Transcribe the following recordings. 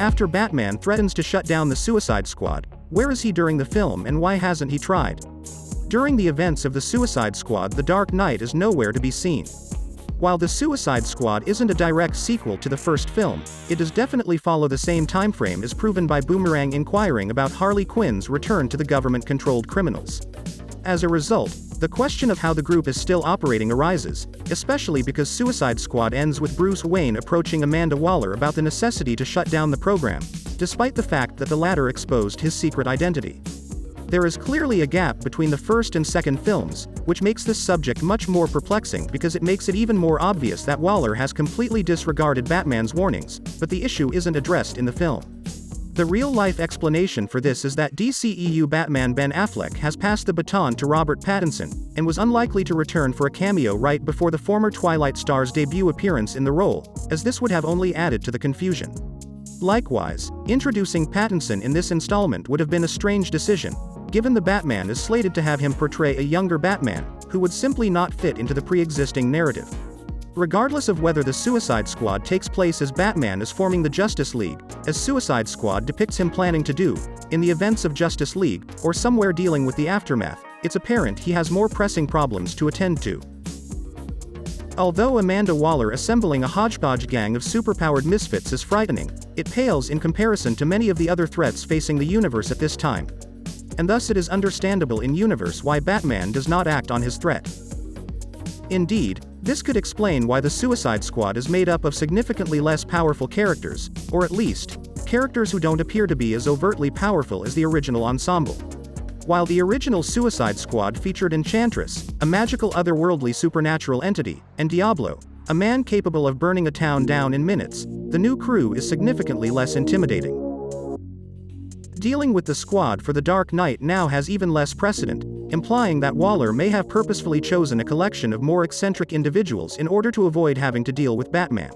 after Batman threatens to shut down the Suicide Squad, where is he during the film and why hasn't he tried? During the events of the Suicide Squad, The Dark Knight is nowhere to be seen. While the Suicide Squad isn't a direct sequel to the first film, it does definitely follow the same timeframe as proven by Boomerang inquiring about Harley Quinn's return to the government-controlled criminals. As a result, the question of how the group is still operating arises, especially because Suicide Squad ends with Bruce Wayne approaching Amanda Waller about the necessity to shut down the program, despite the fact that the latter exposed his secret identity. There is clearly a gap between the first and second films, which makes this subject much more perplexing because it makes it even more obvious that Waller has completely disregarded Batman's warnings, but the issue isn't addressed in the film. The real-life explanation for this is that DCEU Batman Ben Affleck has passed the baton to Robert Pattinson, and was unlikely to return for a cameo right before the former Twilight star's debut appearance in the role, as this would have only added to the confusion. Likewise, introducing Pattinson in this installment would have been a strange decision, given the Batman is slated to have him portray a younger Batman, who would simply not fit into the pre-existing narrative. Regardless of whether the Suicide Squad takes place as Batman is forming the Justice League, as Suicide Squad depicts him planning to do, in the events of Justice League, or somewhere dealing with the aftermath, it's apparent he has more pressing problems to attend to. Although Amanda Waller assembling a hodgepodge gang of superpowered misfits is frightening, it pales in comparison to many of the other threats facing the universe at this time. And thus it is understandable in universe why Batman does not act on his threat. Indeed, this could explain why the Suicide Squad is made up of significantly less powerful characters, or at least, characters who don't appear to be as overtly powerful as the original ensemble. While the original Suicide Squad featured Enchantress, a magical otherworldly supernatural entity, and Diablo, a man capable of burning a town down in minutes, the new crew is significantly less intimidating. Dealing with the squad for The Dark Knight now has even less precedent, implying that Waller may have purposefully chosen a collection of more eccentric individuals in order to avoid having to deal with Batman.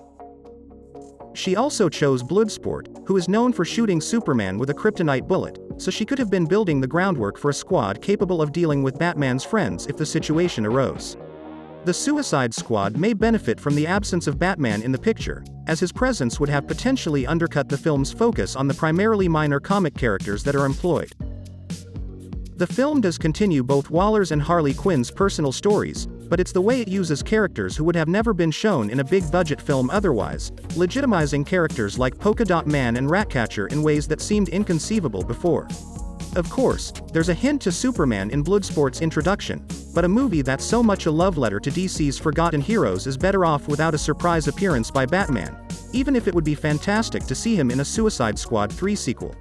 She also chose Bloodsport, who is known for shooting Superman with a kryptonite bullet, so she could have been building the groundwork for a squad capable of dealing with Batman's friends if the situation arose. The Suicide Squad may benefit from the absence of Batman in the picture, as his presence would have potentially undercut the film's focus on the primarily minor comic characters that are employed. The film does continue both Waller's and Harley Quinn's personal stories, but it's the way it uses characters who would have never been shown in a big-budget film otherwise, legitimizing characters like Polka Dot Man and Ratcatcher in ways that seemed inconceivable before. Of course, there's a hint to Superman in Bloodsport's introduction, but a movie that's so much a love letter to DC's forgotten heroes is better off without a surprise appearance by Batman, even if it would be fantastic to see him in a Suicide Squad 3 sequel.